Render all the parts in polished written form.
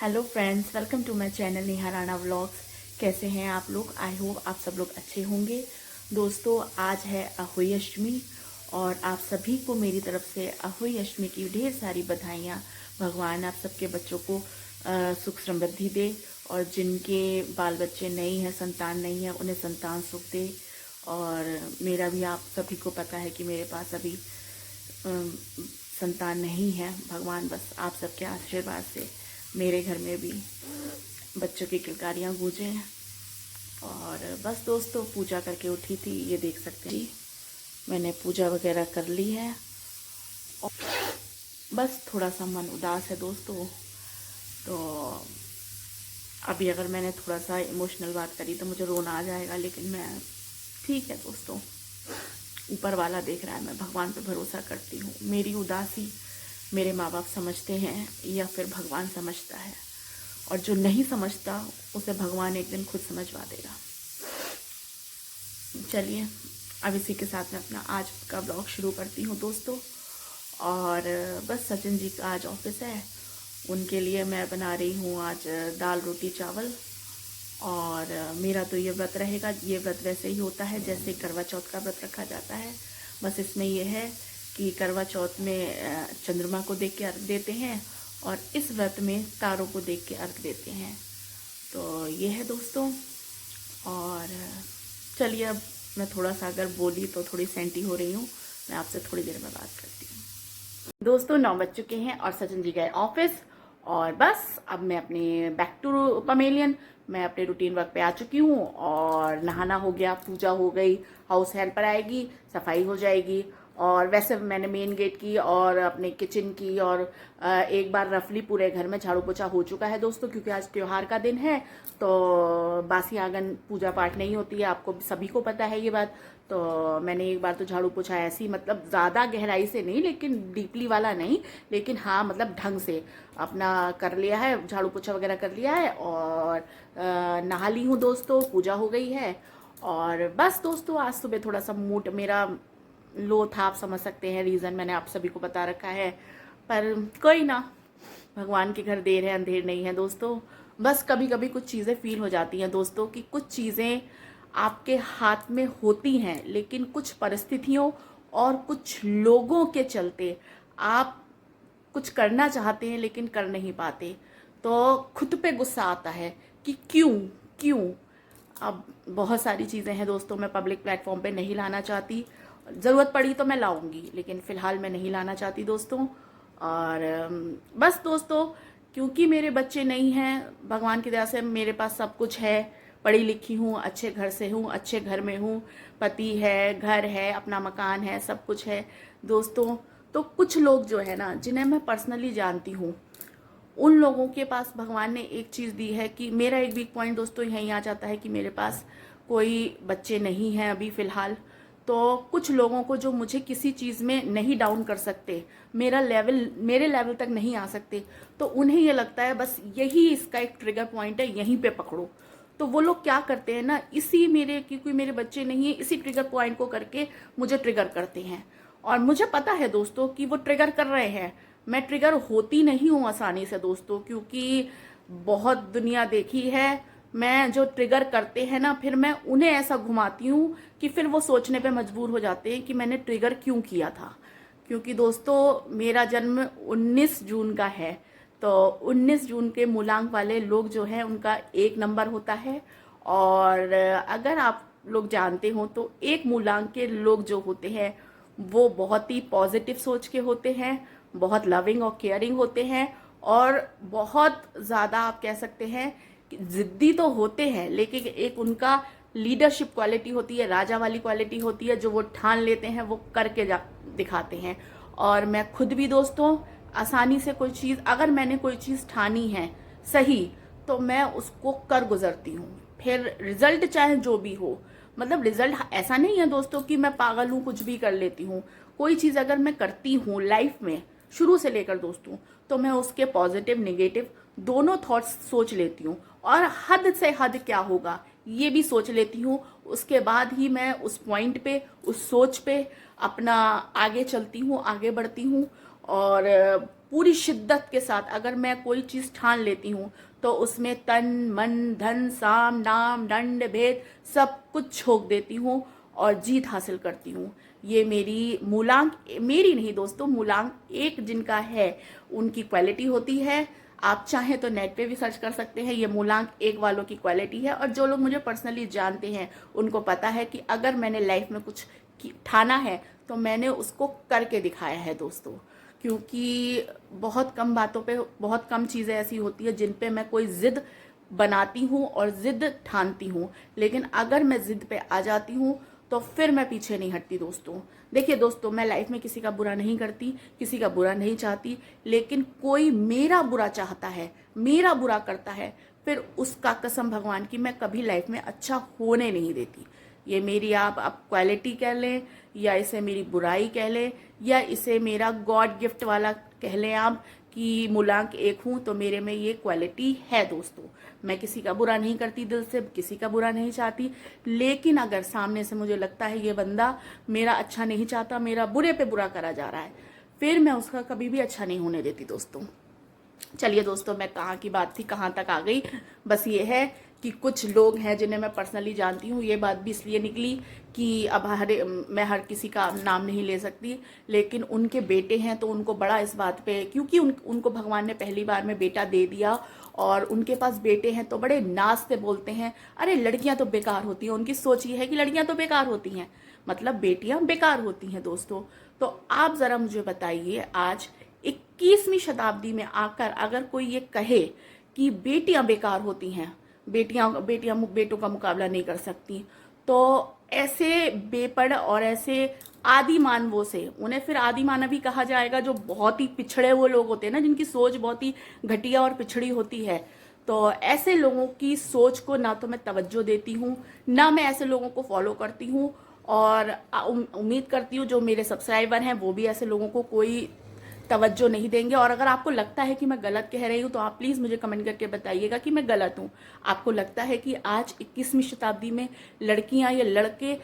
Hello friends, welcome to my channel Neha Rana vlogs. कैसे हैं आप लोग? आई होप आप सब लोग अच्छे होंगे। दोस्तों, आज है अहोई अष्टमी और आप सभी को मेरी तरफ से अहोई अष्टमी की ढेर सारी बधाइयाँ। भगवान आप सबके बच्चों को सुख समृद्धि दे और जिनके बाल बच्चे नहीं हैं, संतान नहीं है, उन्हें संतान सुख दे। और मेरा भी आप सभी को पता है कि मेरे पास अभी अम, संतान नहीं है। भगवान बस आप सबके आशीर्वाद से मेरे घर में भी बच्चों की किलकारियाँ गूंजें। और बस दोस्तों, पूजा करके उठी थी, ये देख सकते हैं मैंने पूजा वगैरह कर ली है। और बस थोड़ा सा मन उदास है दोस्तों। तो अभी अगर मैंने थोड़ा सा इमोशनल बात करी तो मुझे रोना आ जाएगा, लेकिन मैं ठीक है दोस्तों, ऊपर वाला देख रहा है, मैं भगवान पे भरोसा करती हूँ। मेरी उदासी मेरे माँ बाप समझते हैं या फिर भगवान समझता है, और जो नहीं समझता उसे भगवान एक दिन खुद समझवा देगा। चलिए, अब इसी के साथ मैं अपना आज का ब्लॉग शुरू करती हूँ दोस्तों। और बस सचिन जी का आज ऑफिस है, उनके लिए मैं बना रही हूँ आज दाल रोटी चावल। और मेरा तो ये व्रत रहेगा। ये व्रत वैसे ही होता है जैसे करवा चौथ का व्रत रखा जाता है, बस इसमें ये है कि करवा चौथ में चंद्रमा को देख के अर्घ देते हैं और इस व्रत में तारों को देख के अर्घ देते हैं। तो ये है दोस्तों। और चलिए, अब मैं थोड़ा सा अगर बोली तो थोड़ी सेंटी हो रही हूँ। मैं आपसे थोड़ी देर में बात करती हूँ। दोस्तों, 9 बज चुके हैं और सचिन जी गए ऑफिस। और बस अब मैं अपने बैक टू पमेलियन, मैं अपने रूटीन वर्क पे आ चुकी हूँ। और नहाना हो गया, पूजा हो गई, हाउस हेल्पर आएगी, सफाई हो जाएगी। और वैसे मैंने मेन गेट की और अपने किचन की और एक बार रफली पूरे घर में झाड़ू पोछा हो चुका है दोस्तों, क्योंकि आज त्योहार का दिन है। तो बासी आंगन पूजा पाठ नहीं होती है, आपको सभी को पता है ये बात। तो मैंने एक बार तो झाड़ू पोछा ऐसी, मतलब ज़्यादा गहराई से नहीं, लेकिन डीपली वाला नहीं, लेकिन हाँ मतलब ढंग से अपना कर लिया है, झाड़ू पोछा वगैरह कर लिया है। और नहा ली हूँ दोस्तों, पूजा हो गई है। और बस दोस्तों, आज सुबह थोड़ा सा मूड मेरा लो था, आप समझ सकते हैं, रीज़न मैंने आप सभी को बता रखा है। पर कोई ना, भगवान के घर देर है अंधेर नहीं है दोस्तों। बस कभी कभी कुछ चीज़ें फील हो जाती हैं दोस्तों, कि कुछ चीज़ें आपके हाथ में होती हैं, लेकिन कुछ परिस्थितियों और कुछ लोगों के चलते आप कुछ करना चाहते हैं लेकिन कर नहीं पाते। तो खुद पे गुस्सा आता है कि क्यों क्यों। अब बहुत सारी चीज़ें हैं दोस्तों, मैं पब्लिक प्लेटफॉर्म पे नहीं लाना चाहती। ज़रूरत पड़ी तो मैं लाऊंगी, लेकिन फ़िलहाल मैं नहीं लाना चाहती दोस्तों। और बस दोस्तों, क्योंकि मेरे बच्चे नहीं हैं, भगवान की दया से मेरे पास सब कुछ है। पढ़ी लिखी हूँ, अच्छे घर से हूँ, अच्छे घर में हूँ, पति है, घर है, अपना मकान है, सब कुछ है दोस्तों। तो कुछ लोग जो है ना, जिन्हें मैं पर्सनली जानती हूँ, उन लोगों के पास भगवान ने एक चीज़ दी है कि मेरा एक वीक पॉइंट दोस्तों यहीं आ जाता है कि मेरे पास कोई बच्चे नहीं हैं अभी फ़िलहाल। तो कुछ लोगों को जो मुझे किसी चीज़ में नहीं डाउन कर सकते, मेरे लेवल तक नहीं आ सकते, तो उन्हें ये लगता है बस यही इसका एक ट्रिगर पॉइंट है, यहीं पे पकड़ो। तो वो लोग क्या करते हैं ना, इसी मेरे, क्योंकि मेरे बच्चे नहीं है, इसी ट्रिगर पॉइंट को करके मुझे ट्रिगर करते हैं। और मुझे पता है दोस्तों कि वो ट्रिगर कर रहे हैं। मैं ट्रिगर होती नहीं हूँ आसानी से दोस्तों, क्योंकि बहुत दुनिया देखी है। मैं जो ट्रिगर करते हैं ना, फिर मैं उन्हें ऐसा घुमाती हूँ कि फिर वो सोचने पे मजबूर हो जाते हैं कि मैंने ट्रिगर क्यों किया था। क्योंकि दोस्तों, मेरा जन्म 19 जून का है। तो 19 जून के मूलांक वाले लोग जो हैं, उनका 1 नंबर होता है। और अगर आप लोग जानते हो तो एक मूलांक के लोग जो होते हैं, वो बहुत ही पॉजिटिव सोच के होते हैं, बहुत लविंग और केयरिंग होते हैं, और बहुत ज़्यादा आप कह सकते हैं कि जिद्दी तो होते हैं, लेकिन एक उनका लीडरशिप क्वालिटी होती है, राजा वाली क्वालिटी होती है, जो वो ठान लेते हैं वो करके दिखाते हैं। और मैं खुद भी दोस्तों, आसानी से कोई चीज़, अगर मैंने कोई चीज़ ठानी है सही, तो मैं उसको कर गुजरती हूँ, फिर रिजल्ट चाहे जो भी हो। मतलब रिजल्ट ऐसा नहीं है दोस्तों कि मैं पागल हूँ, कुछ भी कर लेती हूँ। कोई चीज़ अगर मैं करती हूँ लाइफ में शुरू से लेकर दोस्तों, तो मैं उसके पॉजिटिव नेगेटिव दोनों थॉट्स सोच लेती हूँ, और हद से हद क्या होगा ये भी सोच लेती हूँ। उसके बाद ही मैं उस पॉइंट पे, उस सोच पे अपना आगे चलती हूँ, आगे बढ़ती हूँ। और पूरी शिद्दत के साथ अगर मैं कोई चीज़ ठान लेती हूँ तो उसमें तन मन धन साम नाम दंड भेद सब कुछ झोंक देती हूँ और जीत हासिल करती हूँ। ये मेरी मूलांक, मेरी नहीं दोस्तों, मूलांक एक जिनका है उनकी क्वालिटी होती है। आप चाहें तो नेट पे भी सर्च कर सकते हैं, ये मूलांक एक वालों की क्वालिटी है। और जो लोग मुझे पर्सनली जानते हैं उनको पता है कि अगर मैंने लाइफ में कुछ ठाना है तो मैंने उसको करके दिखाया है दोस्तों। क्योंकि बहुत कम बातों पे, बहुत कम चीज़ें ऐसी होती है जिन पे मैं कोई ज़िद बनाती हूँ और ज़िद ठानती हूँ, लेकिन अगर मैं ज़िद पे आ जाती हूँ तो फिर मैं पीछे नहीं हटती दोस्तों। देखिए दोस्तों, मैं लाइफ में किसी का बुरा नहीं करती, किसी का बुरा नहीं चाहती, लेकिन कोई मेरा बुरा चाहता है, मेरा बुरा करता है, फिर उसका कसम भगवान की मैं कभी लाइफ में अच्छा होने नहीं देती। ये मेरी आप क्वालिटी कह लें, या इसे मेरी बुराई कह लें, या इसे मेरा गॉड गिफ्ट वाला कह लें आप कि मूलांक एक हूँ, तो मेरे में ये क्वालिटी है दोस्तों। मैं किसी का बुरा नहीं करती, दिल से किसी का बुरा नहीं चाहती, लेकिन अगर सामने से मुझे लगता है ये बंदा मेरा अच्छा नहीं चाहता, मेरा बुरे पे बुरा करा जा रहा है, फिर मैं उसका कभी भी अच्छा नहीं होने देती दोस्तों। चलिए दोस्तों, मैं कहाँ की बात थी कहाँ तक आ गई। बस ये है कि कुछ लोग हैं जिन्हें मैं पर्सनली जानती हूँ, ये बात भी इसलिए निकली कि अब मैं हर किसी का नाम नहीं ले सकती, लेकिन उनके बेटे हैं तो उनको बड़ा इस बात पे, क्योंकि उनको भगवान ने पहली बार में बेटा दे दिया और उनके पास बेटे हैं, तो बड़े नाज से बोलते हैं अरे लड़कियां तो बेकार होती हैं। उनकी सोच ये है कि लड़कियां तो बेकार होती हैं, मतलब बेटियां बेकार होती हैं दोस्तों। तो आप ज़रा मुझे बताइए, आज 21वीं शताब्दी में आकर अगर कोई ये कहे कि बेटियां बेकार होती हैं, बेटियां बेटियां बेटों का मुकाबला नहीं कर सकती, तो ऐसे बेपड़ और ऐसे आदि मानवों से, उन्हें फिर आदि मानव भी कहा जाएगा, जो बहुत ही पिछड़े वो लोग होते हैं ना, जिनकी सोच बहुत ही घटिया और पिछड़ी होती है। तो ऐसे लोगों की सोच को ना तो मैं तवज्जो देती हूँ, ना मैं ऐसे लोगों को फॉलो करती हूँ, और उम्मीद करती हूँ जो मेरे सब्सक्राइबर हैं वो भी ऐसे लोगों को कोई तवज्जो नहीं देंगे। और अगर आपको लगता है कि मैं गलत कह रही हूँ तो आप प्लीज़ मुझे कमेंट करके बताइएगा कि मैं गलत हूँ। आपको लगता है कि आज 21वीं शताब्दी में लड़कियाँ या लड़के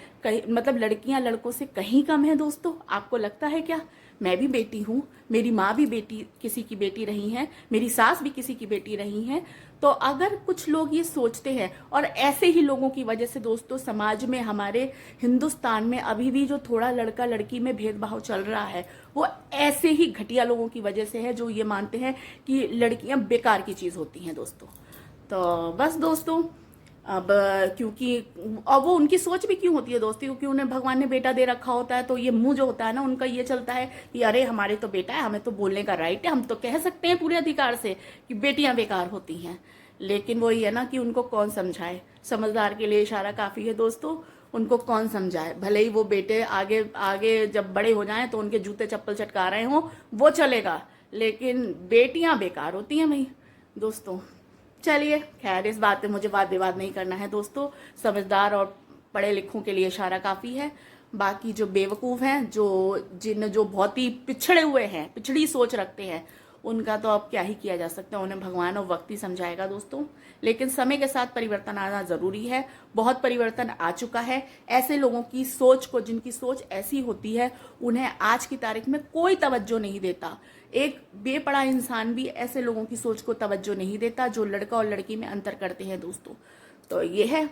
मतलब लड़कियाँ लड़कों से कहीं कम है दोस्तों? आपको लगता है क्या? मैं भी बेटी हूँ, मेरी माँ भी बेटी, किसी की बेटी रही है, मेरी सास भी किसी की बेटी रही है। तो अगर कुछ लोग ये सोचते हैं, और ऐसे ही लोगों की वजह से दोस्तों समाज में, हमारे हिंदुस्तान में अभी भी जो थोड़ा लड़का लड़की में भेदभाव चल रहा है, वो ऐसे ही घटिया लोगों की वजह से है जो ये मानते हैं कि लड़कियां बेकार की चीज़ होती हैं दोस्तों। तो बस दोस्तों, अब क्योंकि और वो उनकी सोच भी क्यों होती है दोस्तों, क्योंकि उन्हें भगवान ने बेटा दे रखा होता है, तो ये मुंह जो होता है ना उनका, ये चलता है कि अरे हमारे तो बेटा है, हमें तो बोलने का राइट है, हम तो कह सकते हैं पूरे अधिकार से कि बेटियां बेकार होती हैं। लेकिन वो ये ना कि उनको कौन समझाए, समझदार के लिए इशारा काफ़ी है दोस्तों। उनको कौन समझाए, भले ही वो बेटे आगे आगे जब बड़े हो जाएं तो उनके जूते चप्पल चटका रहे हों, वो चलेगा, लेकिन बेटियां बेकार होती हैं भाई दोस्तों। चलिए खैर, इस बात पे मुझे वाद विवाद नहीं करना है दोस्तों। समझदार और पढ़े लिखों के लिए इशारा काफ़ी है। बाकी जो बेवकूफ़ हैं, जो बहुत ही पिछड़े हुए हैं, पिछड़ी सोच रखते हैं, उनका तो अब क्या ही किया जा सकता है, उन्हें भगवान और वक्त ही समझाएगा दोस्तों। लेकिन समय के साथ परिवर्तन आना ज़रूरी है, बहुत परिवर्तन आ चुका है। ऐसे लोगों की सोच को, जिनकी सोच ऐसी होती है, उन्हें आज की तारीख में कोई तवज्जो नहीं देता। एक बेपड़ा इंसान भी ऐसे लोगों की सोच को तवज्जो नहीं देता जो लड़का और लड़की में अंतर करते हैं दोस्तों। तो ये है।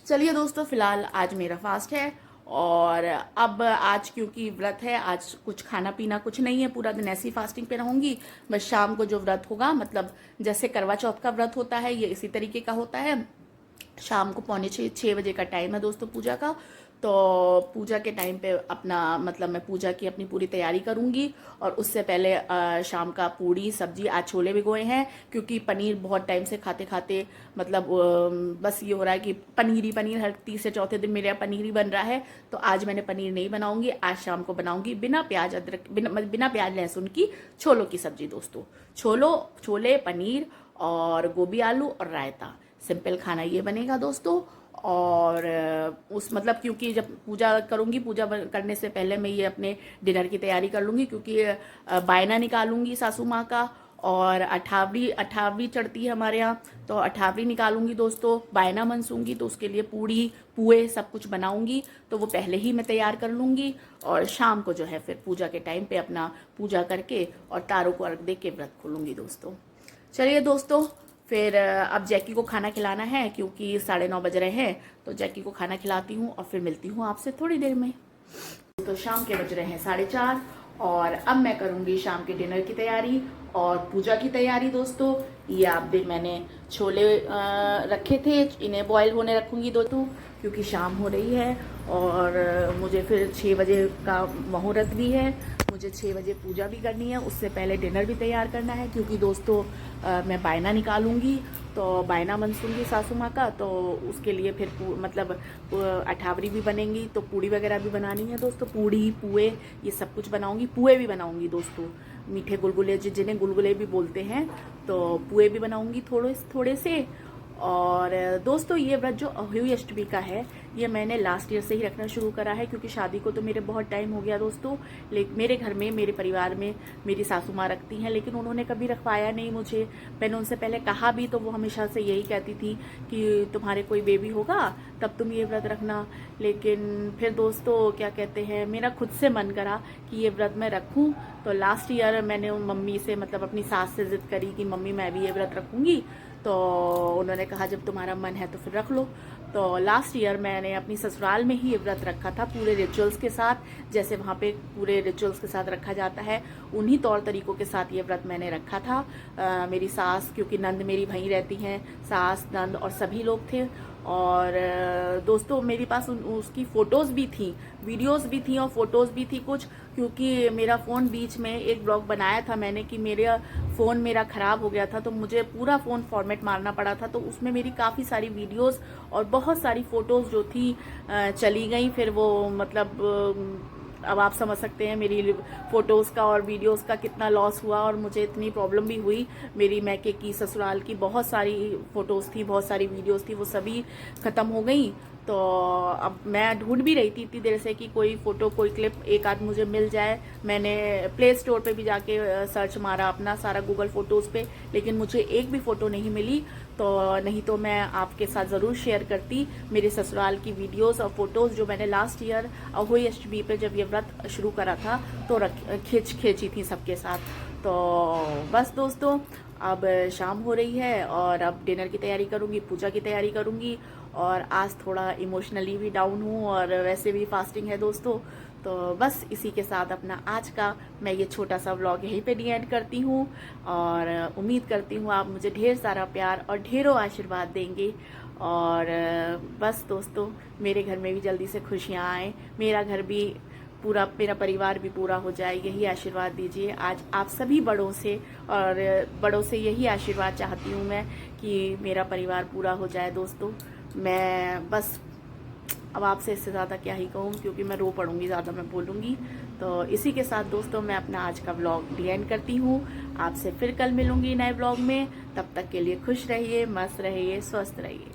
चलिए दोस्तों, फिलहाल आज मेरा फास्ट है, और अब आज क्योंकि व्रत है, आज कुछ खाना पीना कुछ नहीं है, पूरा दिन ऐसी फास्टिंग पे रहूंगी। बस शाम को जो व्रत होगा, मतलब जैसे करवा चौथ का व्रत होता है, ये इसी तरीके का होता है। शाम को 5:45 बजे का टाइम है दोस्तों पूजा का। तो पूजा के टाइम पे अपना, मतलब मैं पूजा की अपनी पूरी तैयारी करूंगी, और उससे पहले शाम का पूड़ी सब्जी, आज छोले भिगोए हैं क्योंकि पनीर बहुत टाइम से खाते खाते, मतलब बस ये हो रहा है कि पनीर ही पनीर, हर तीसरे चौथे दिन मेरे यहाँ पनीर ही बन रहा है। तो आज मैंने पनीर नहीं बनाऊंगी, आज शाम को बनाऊंगी बिना प्याज अदरक, बिना प्याज लहसुन की छोलों की सब्जी दोस्तों। छोले पनीर और गोभी आलू और रायता, सिंपल खाना ये बनेगा दोस्तों। और उस मतलब क्योंकि जब पूजा करूंगी, पूजा करने से पहले मैं ये अपने डिनर की तैयारी कर लूँगी, क्योंकि बायना निकालूंगी सासू माँ का, और अठावरी अठावरी चढ़ती है हमारे यहाँ, तो अठावरी निकालूंगी दोस्तों, बायना मनसूंगी, तो उसके लिए पूड़ी पुए सब कुछ बनाऊंगी, तो वो पहले ही मैं तैयार कर लूँगी। और शाम को जो है फिर पूजा के टाइम पे अपना पूजा करके और तारों को अर्घ दे के व्रत खोलूँगी दोस्तों। चलिए दोस्तों, फिर अब जैकी को खाना खिलाना है क्योंकि 9:30 बज रहे हैं, तो जैकी को खाना खिलाती हूँ और फिर मिलती हूँ आपसे थोड़ी देर में। तो शाम के बज रहे हैं 4:30 और अब मैं करूँगी शाम के डिनर की तैयारी और पूजा की तैयारी दोस्तों। ये आप देख, मैंने छोले रखे थे, इन्हें बॉईल होने रखूँगी दोस्तों क्योंकि शाम हो रही है और मुझे फिर 6 बजे का मुहूर्त भी है, मुझे 6 बजे पूजा भी करनी है, उससे पहले डिनर भी तैयार करना है क्योंकि दोस्तों मैं बायना निकालूंगी, तो बायना मनसूंगी सासू माँ का, तो उसके लिए फिर मतलब अठावरी भी बनेंगी, तो पूड़ी वगैरह भी बनानी है दोस्तों, पूड़ी पुए ये सब कुछ बनाऊंगी, पुए भी बनाऊंगी दोस्तों, मीठे गुलगुले जिन्हें गुलगुले भी बोलते हैं, तो पुए भी बनाऊंगी थोड़े थोड़े से। और दोस्तों ये व्रत जो अहोई अष्टमी का है ये मैंने लास्ट ईयर से ही रखना शुरू करा है क्योंकि शादी को तो मेरे बहुत टाइम हो गया दोस्तों, लेकिन मेरे घर में मेरे परिवार में मेरी सासू माँ रखती हैं, लेकिन उन्होंने कभी रखवाया नहीं मुझे। मैंने उनसे पहले कहा भी तो वो हमेशा से यही कहती थी कि तुम्हारे कोई बेबी होगा तब तुम ये व्रत रखना, लेकिन फिर दोस्तों क्या कहते हैं, मेरा खुद से मन करा कि ये व्रत मैं रखूँ, तो लास्ट ईयर मैंने मम्मी से मतलब अपनी सास से जिद करी कि मम्मी मैं भी ये व्रत रखूँगी, तो उन्होंने कहा जब तुम्हारा मन है तो फिर रख लो। तो लास्ट ईयर मैंने अपनी ससुराल में ही ये व्रत रखा था पूरे रिचुअल्स के साथ, जैसे वहाँ पे पूरे रिचुअल्स के साथ रखा जाता है उन्हीं तौर तरीकों के साथ ये व्रत मैंने रखा था। मेरी सास, क्योंकि नंद मेरी वहीं रहती हैं, सास नंद और सभी लोग थे, और दोस्तों मेरे पास उसकी फ़ोटोज़ भी थी, वीडियोस भी थी और फोटोज़ भी थी कुछ, क्योंकि मेरा फ़ोन बीच में एक ब्लॉग बनाया था मैंने कि मेरा फ़ोन मेरा ख़राब हो गया था, तो मुझे पूरा फ़ोन फॉर्मेट मारना पड़ा था, तो उसमें मेरी काफ़ी सारी वीडियोस और बहुत सारी फ़ोटोज़ जो थी चली गई। फिर वो मतलब अब आप समझ सकते हैं मेरी फ़ोटोज़ का और वीडियोस का कितना लॉस हुआ और मुझे इतनी प्रॉब्लम भी हुई। मेरी मैके की ससुराल की बहुत सारी फ़ोटोज़ थी, बहुत सारी वीडियोस थी, वो सभी ख़त्म हो गई। तो अब मैं ढूंढ भी रही थी इतनी देर से कि कोई फ़ोटो कोई क्लिप एक आध मुझे मिल जाए। मैंने प्ले स्टोर पे भी जाके सर्च मारा अपना सारा गूगल फ़ोटोज़ पे, लेकिन मुझे एक भी फ़ोटो नहीं मिली, तो नहीं तो मैं आपके साथ ज़रूर शेयर करती मेरे ससुराल की वीडियोस और फोटोज़ जो मैंने लास्ट ईयर अहोई अष्टमी पे जब ये व्रत शुरू करा था तो खींची थी सबके साथ। तो बस दोस्तों अब शाम हो रही है और अब डिनर की तैयारी करूँगी, पूजा की तैयारी करूँगी, और आज थोड़ा इमोशनली भी डाउन हूँ और वैसे भी फास्टिंग है दोस्तों। तो बस इसी के साथ अपना आज का मैं ये छोटा सा व्लॉग यहीं पे एंड करती हूँ, और उम्मीद करती हूँ आप मुझे ढेर सारा प्यार और ढेरों आशीर्वाद देंगे। और बस दोस्तों मेरे घर में भी जल्दी से खुशियाँ आएँ, मेरा घर भी पूरा, मेरा परिवार भी पूरा हो जाए, यही आशीर्वाद दीजिए आज आप सभी बड़ों से, और बड़ों से यही आशीर्वाद चाहती हूँ मैं कि मेरा परिवार पूरा हो जाए दोस्तों। मैं बस अब आपसे इससे ज़्यादा क्या ही कहूँ, क्योंकि मैं रो पड़ूँगी ज़्यादा मैं बोलूँगी। तो इसी के साथ दोस्तों मैं अपना आज का व्लॉग एंड करती हूँ, आपसे फिर कल मिलूँगी नए व्लॉग में। तब तक के लिए खुश रहिए, मस्त रहिए, स्वस्थ रहिए।